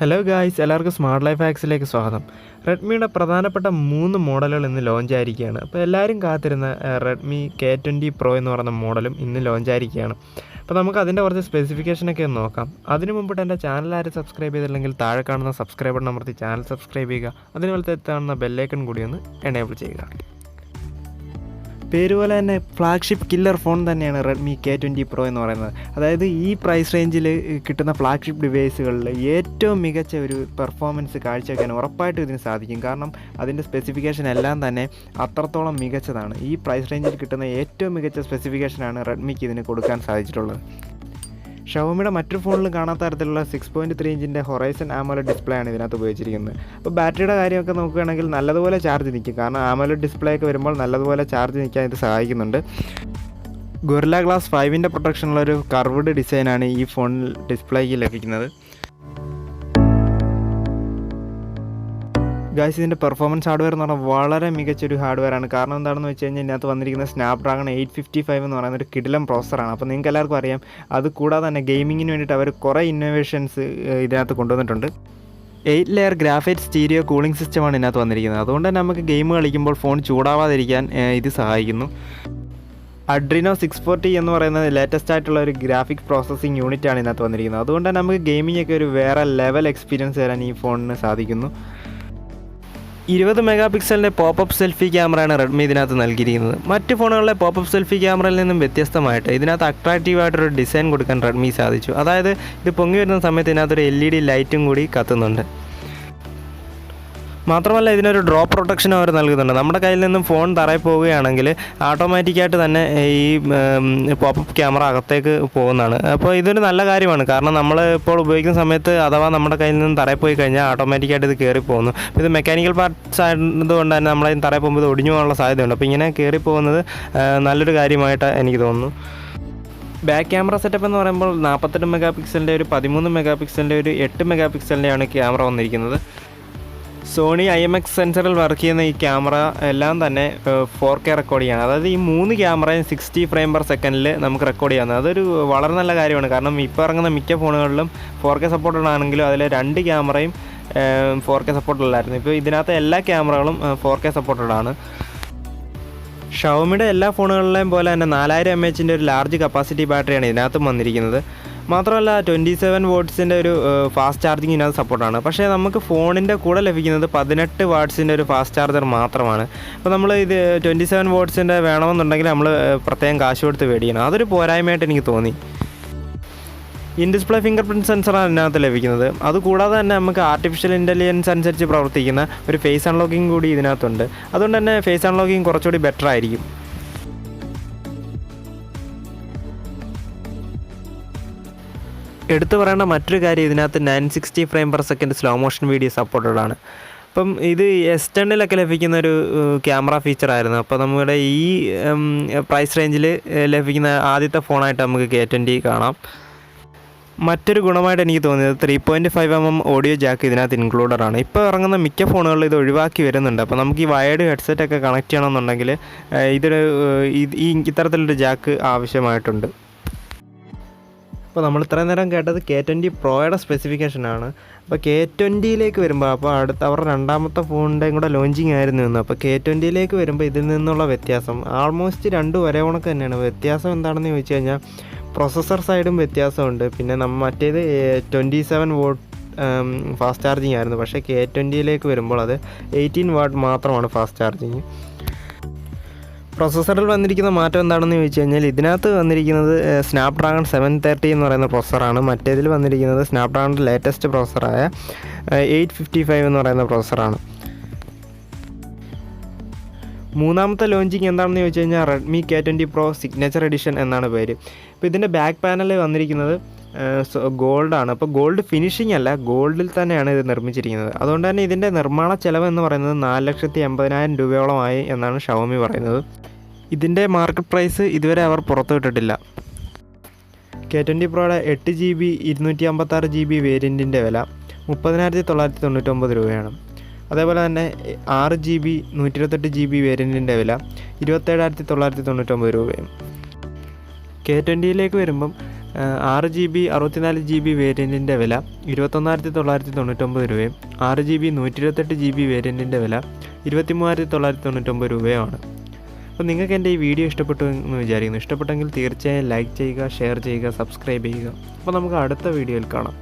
Hello guys, എല്ലാവർക്കും smart life ഹാക്സിലേക്ക് സ്വാഗതം. റെഡ്മിയുടെ പ്രധാനപ്പെട്ട 3 മോഡലുകൾ ഇന്ന് ലോഞ്ച് ആയിരിക്കുകയാണ്. അപ്പോൾ എല്ലാവരും കാത്തിരുന്ന റെഡ്മി K20 Pro എന്ന് പറയുന്ന മോഡലും ഇന്ന് ലോഞ്ച് ആയിരിക്കുകയാണ്. അപ്പോൾ നമുക്ക് അതിൻ്റെ കുറച്ച് സ്പെസിഫിക്കേഷനൊക്കെ ഒന്ന് നോക്കാം. അതിന് മുമ്പിട്ട് എൻ്റെ ചാനൽ ആരും സബ്സ്ക്രൈബ് ചെയ്തില്ലെങ്കിൽ താഴെ കാണുന്ന സബ്സ്ക്രൈബ് ബട്ടൺ അമർത്തി ചാനൽ സബ്സ്ക്രൈബ് ചെയ്യുക. അതിനുപോലത്തെ കാണുന്ന ബെല്ലൈക്കൺ കൂടി ഒന്ന് എനേബിൾ ചെയ്യുക. പേര് പോലെ തന്നെ ഫ്ലാഗ്ഷിപ്പ് കില്ലർ ഫോൺ തന്നെയാണ് റെഡ്മി K20 Pro എന്ന് പറയുന്നത്. അതായത് ഈ പ്രൈസ് റേഞ്ചിൽ കിട്ടുന്ന ഫ്ലാഗ്ഷിപ്പ് ഡിവൈസുകളിൽ ഏറ്റവും മികച്ച ഒരു പെർഫോമൻസ് കാഴ്ചവെക്കാൻ ഉറപ്പായിട്ടും ഇതിന് സാധിക്കും. കാരണം അതിൻ്റെ സ്പെസിഫിക്കേഷൻ എല്ലാം തന്നെ അത്രത്തോളം മികച്ചതാണ്. ഈ പ്രൈസ് റേഞ്ചിൽ കിട്ടുന്ന ഏറ്റവും മികച്ച സ്പെസിഫിക്കേഷനാണ് റെഡ്മിക്ക് ഇതിന് കൊടുക്കാൻ സാധിച്ചിട്ടുള്ളത്. ഷവോമിയുടെ മറ്റൊരു ഫോണിലും കാണാത്ത തരത്തിലുള്ള 6.3 ഇഞ്ചിൻ്റെ ഹൊറൈസൺ AMOLED ഡിസ്പ്ലേ ആണ് ഇതിനകത്ത് ഉപയോഗിച്ചിരിക്കുന്നത്. അപ്പോൾ ബാറ്ററിയുടെ കാര്യമൊക്കെ നോക്കുകയാണെങ്കിൽ നല്ലതുപോലെ ചാർജ് നിൽക്കും. കാരണം AMOLED ഡിസ്പ്ലേ ഒക്കെ വരുമ്പോൾ നല്ലതുപോലെ ചാർജ് നിൽക്കാൻ ഇത് സഹായിക്കുന്നുണ്ട്. ഗൊറില്ല ഗ്ലാസ് 5ൻ്റെ പ്രൊട്ടക്ഷനുള്ള ഒരു കർവ്ഡ് ഡിസൈനാണ് ഈ ഫോണിൽ ഡിസ്പ്ലേക്ക് ലഭിക്കുന്നത്. ഗായ്സ്, ഇതിൻ്റെ പെർഫോമൻസ് ഹാർഡ്വെയർ എന്ന് പറഞ്ഞാൽ വളരെ മികച്ചൊരു ഹാർഡ്വെയറാണ്. കാരണം എന്താണെന്ന് വെച്ച് കഴിഞ്ഞാൽ ഇതിനകത്ത് വന്നിരിക്കുന്ന Snapdragon 855 എന്ന് പറയുന്ന ഒരു കിടിലം പ്രോസറാണ്. അപ്പോൾ നിങ്ങൾക്ക് എല്ലാവർക്കും അറിയാം. അത് കൂടാതെ തന്നെ ഗെയിമിങ്ങിന് വേണ്ടിയിട്ട് അവർ കുറേ ഇന്നോവേഷൻസ് ഇതിനകത്ത് കൊണ്ടുവന്നിട്ടുണ്ട്. 8 ലെയർ ഗ്രാഫൈറ്റ് സ്റ്റീരിയോ കൂളിംഗ് സിസ്റ്റമാണ് ഇതിനകത്ത് വന്നിരിക്കുന്നത്. അതുകൊണ്ട് തന്നെ നമുക്ക് ഗെയിം കളിക്കുമ്പോൾ ഫോൺ ചൂടാവാതിരിക്കാൻ ഇത് സഹായിക്കുന്നു. അഡ്രീനോ 640 എന്ന് പറയുന്നത് ലേറ്റസ്റ്റ് ആയിട്ടുള്ള ഒരു ഗ്രാഫിക് പ്രോസസ്സിംഗ് യൂണിറ്റാണ് ഇതിനകത്ത് വന്നിരിക്കുന്നത്. അതുകൊണ്ട് തന്നെ നമുക്ക് ഗെയിമിംഗ് ഒക്കെ ഒരു വേറെ ലെവൽ എക്സ്പീരിയൻസ് തരാൻ ഈ ഫോണിന് സാധിക്കുന്നു. 20 മെഗാ പിക്സലിൻ്റെ പോപ്പപ്പ് സെൽഫി ക്യാമറയാണ് റെഡ്മി ഇതിനകത്ത് നൽകിയിരിക്കുന്നത്. മറ്റ് ഫോണുകളിലെ പോപ്പപ്പ് സെൽഫി ക്യാമറയിൽ നിന്നും വ്യത്യസ്തമായിട്ട് ഇതിനകത്ത് അട്രാക്റ്റീവായിട്ടൊരു ഡിസൈൻ കൊടുക്കാൻ റെഡ്മി സാധിച്ചു. അതായത് ഇത് പൊങ്ങി വരുന്ന സമയത്ത് ഇതിനകത്തൊരു LED ലൈറ്റും കൂടി കത്തുന്നുണ്ട്. മാത്രമല്ല ഇതിനൊരു ഡ്രോപ്പ് പ്രൊട്ടക്ഷൻ അവർ നൽകുന്നുണ്ട്. നമ്മുടെ കയ്യിൽ നിന്നും ഫോൺ തറയിൽ പോവുകയാണെങ്കിൽ ഓട്ടോമാറ്റിക്കായിട്ട് തന്നെ ഈ പോപ്പപ്പ് ക്യാമറ അകത്തേക്ക് പോകുന്നതാണ്. അപ്പോൾ ഇതൊരു നല്ല കാര്യമാണ്. കാരണം നമ്മൾ ഇപ്പോൾ ഉപയോഗിക്കുന്ന സമയത്ത് അഥവാ നമ്മുടെ കയ്യിൽ നിന്നും തറയിൽ പോയി കഴിഞ്ഞാൽ ഓട്ടോമാറ്റിക്കായിട്ട് ഇത് കയറി പോകുന്നു. ഇത് മെക്കാനിക്കൽ പാർട്സ് ആയതുകൊണ്ട് തന്നെ നമ്മളതിന് തറയിൽ പോകുമ്പോൾ ഇത് ഒടിഞ്ഞു പോകാനുള്ള സാധ്യതയുണ്ട്. അപ്പോൾ ഇങ്ങനെ കയറി പോകുന്നത് നല്ലൊരു കാര്യമായിട്ട് എനിക്ക് തോന്നുന്നു. ബാക്ക് ക്യാമറ സെറ്റപ്പ് എന്ന് പറയുമ്പോൾ 48 മെഗാ പിക്സലിൻ്റെ ഒരു 13 മെഗാ പിക്സലിൻ്റെ ഒരു 8 മെഗാ പിക്സലിൻ്റെയാണ് ക്യാമറ വന്നിരിക്കുന്നത്. സോണി IMX സെൻസറിൽ വർക്ക് ചെയ്യുന്ന ഈ ക്യാമറ എല്ലാം തന്നെ 4K റെക്കോർഡ് ചെയ്യാണ്. അതായത് ഈ 3 ക്യാമറയും 60 ഫ്രെയിം പെർ സെക്കൻഡിൽ നമുക്ക് റെക്കോർഡ് ചെയ്യാവുന്നത്. അതൊരു വളരെ നല്ല കാര്യമാണ്. കാരണം ഇപ്പോൾ ഇറങ്ങുന്ന മിക്ക ഫോണുകളിലും 4K സപ്പോർട്ടഡ് ആണെങ്കിലും അതിൽ 2 ക്യാമറയും 4K സപ്പോർട്ടഡല്ലായിരുന്നു. ഇപ്പോൾ ഇതിനകത്ത് എല്ലാ ക്യാമറകളും 4K സപ്പോർട്ടഡ് ആണ്. ഷവോമിയുടെ എല്ലാ ഫോണുകളിലെയും പോലെ തന്നെ 4000 mAh ഒരു ലാർജ് കപ്പാസിറ്റി ബാറ്ററിയാണ് ഇതിനകത്തും വന്നിരിക്കുന്നത്. മാത്രമല്ല 27 വാട്ട്സിൻ്റെ ഒരു ഫാസ്റ്റ് ചാർജിങ് ഇതിനകത്ത് സപ്പോർട്ടാണ്. പക്ഷേ നമുക്ക് ഫോണിൻ്റെ കൂടെ ലഭിക്കുന്നത് 18 വാട്ട്സിൻ്റെ ഒരു ഫാസ്റ്റ് ചാർജർ മാത്രമാണ്. അപ്പോൾ നമ്മൾ ഇത് 27 വാട്ട്സിൻ്റെ വേണമെന്നുണ്ടെങ്കിൽ നമ്മൾ പ്രത്യേകം കാശ് കൊടുത്ത് മേടിക്കണം. അതൊരു പോരായ്മയായിട്ട് എനിക്ക് തോന്നി. ഇൻ ഡിസ്പ്ലേ ഫിംഗർ പ്രിൻറ്റ് സെൻസറാണ് ഇതിനകത്ത് ലഭിക്കുന്നത്. അതുകൂടാതെ തന്നെ നമുക്ക് ആർട്ടിഫിഷ്യൽ ഇൻ്റലിജൻസ് അനുസരിച്ച് പ്രവർത്തിക്കുന്ന ഒരു ഫേസ് അൺലോക്കിംഗ് കൂടി ഇതിനകത്തുണ്ട്. അതുകൊണ്ട് തന്നെ ഫേസ് അൺലോക്കിംഗ് കുറച്ചുകൂടി ബെറ്റർ ആയിരിക്കും. എടുത്തു പറയേണ്ട മറ്റൊരു കാര്യം, ഇതിനകത്ത് 960 frame per second slow motion video supported ആണ്. അപ്പം ഇത് S10-ലൊക്കെ ലഭിക്കുന്ന ഒരു ക്യാമറ ഫീച്ചറായിരുന്നു. അപ്പോൾ നമ്മുടെ ഈ പ്രൈസ് റേഞ്ചിൽ ലഭിക്കുന്ന ആദ്യത്തെ ഫോണായിട്ട് നമുക്ക് K20 കാണാം. മറ്റൊരു ഗുണമായിട്ട് എനിക്ക് തോന്നിയത് 3.5mm ഓഡിയോ ജാക്ക് ഇതിനകത്ത് ഇൻക്ലൂഡഡ് ആണ്. ഇപ്പോൾ ഇറങ്ങുന്ന മിക്ക ഫോണുകളിൽ ഇത് ഒഴിവാക്കി വരുന്നുണ്ട്. അപ്പോൾ നമുക്ക് ഈ വയേർഡ് ഹെഡ്സെറ്റൊക്കെ കണക്ട് ചെയ്യണമെന്നുണ്ടെങ്കിൽ ഇത്തരത്തിലൊരു ജാക്ക് ആവശ്യമായിട്ടുണ്ട്. അപ്പോൾ നമ്മൾ ഇത്രയും നേരം കേട്ടത് K20 Proയുടെ സ്പെസിഫിക്കേഷനാണ്. അപ്പോൾ K20യിലേക്ക് വരുമ്പോൾ അവരുടെ രണ്ടാമത്തെ ഫോണിൻ്റെയും കൂടെ ലോഞ്ചിങ് ആയിരുന്നു ഇന്ന്. അപ്പോൾ K20യിലേക്ക് വരുമ്പോൾ ഇതിൽ നിന്നുള്ള വ്യത്യാസം ആൾമോസ്റ്റ് 2 ഒരേ കണക്ക് തന്നെയാണ്. വ്യത്യാസം എന്താണെന്ന് ചോദിച്ചു കഴിഞ്ഞാൽ പ്രൊസസ്സർ സൈഡും വ്യത്യാസമുണ്ട്. പിന്നെ മറ്റേത് 27 വാട്ട് ഫാസ്റ്റ് ചാർജിങ് ആയിരുന്നു. പക്ഷേ K20യിലേക്ക് വരുമ്പോൾ അത് 18 വാട്ട് മാത്രമാണ് ഫാസ്റ്റ് ചാർജിങ്. പ്രൊസസ്സറിൽ വന്നിരിക്കുന്ന മാറ്റം എന്താണെന്ന് ചോദിച്ചു കഴിഞ്ഞാൽ ഇതിനകത്ത് വന്നിരിക്കുന്നത് Snapdragon 730 എന്ന് പറയുന്ന പ്രോസസ്സറാണ്. മറ്റേതിൽ വന്നിരിക്കുന്നത് Snapdragonൻ്റെ ലേറ്റസ്റ്റ് പ്രോസസ്സറായ 855 എന്ന് പറയുന്ന പ്രോസസ്സറാണ്. മൂന്നാമത്തെ ലോഞ്ചിങ് എന്താണെന്ന് ചോദിച്ചു കഴിഞ്ഞാൽ Redmi K20 Pro signature edition എന്നാണ് പേര്. ഇപ്പോൾ ഇതിൻ്റെ ബാക്ക് പാനലിൽ വന്നിരിക്കുന്നത് ഗോൾഡാണ്. അപ്പോൾ ഗോൾഡ് ഫിനിഷിംഗ് അല്ല, ഗോൾഡിൽ തന്നെയാണ് ഇത് നിർമ്മിച്ചിരിക്കുന്നത്. അതുകൊണ്ട് തന്നെ ഇതിൻ്റെ നിർമ്മാണ ചെലവ് എന്ന് പറയുന്നത് 4,80,000 രൂപയോളമായി എന്നാണ് ഷവോമി പറയുന്നത്. ഇതിൻ്റെ മാർക്കറ്റ് പ്രൈസ് ഇതുവരെ അവർ പുറത്തുവിട്ടിട്ടില്ല. K20 Proയുടെ 8GB 256GB വേരിയൻറ്റിൻ്റെ വില 30,999 രൂപയാണ്. അതേപോലെ തന്നെ 6GB 128GB വേരിയൻറ്റിൻ്റെ വില 27,999 രൂപയും. K20യിലേക്ക് വരുമ്പം 6GB 64GB വേരിയൻറ്റിൻ്റെ വില 21,999 രൂപയും 6GB 128GB വേരിയൻറ്റിൻ്റെ വില 23,999 രൂപയുമാണ്. അപ്പോൾ നിങ്ങൾക്ക് എൻ്റെ ഈ വീഡിയോ ഇഷ്ടപ്പെട്ടു എന്ന് വിചാരിക്കുന്നു. ഇഷ്ടപ്പെട്ടെങ്കിൽ തീർച്ചയായും ലൈക്ക് ചെയ്യുക, ഷെയർ ചെയ്യുക, സബ്സ്ക്രൈബ് ചെയ്യുക. അപ്പോൾ നമുക്ക് അടുത്ത വീഡിയോയിൽ കാണാം.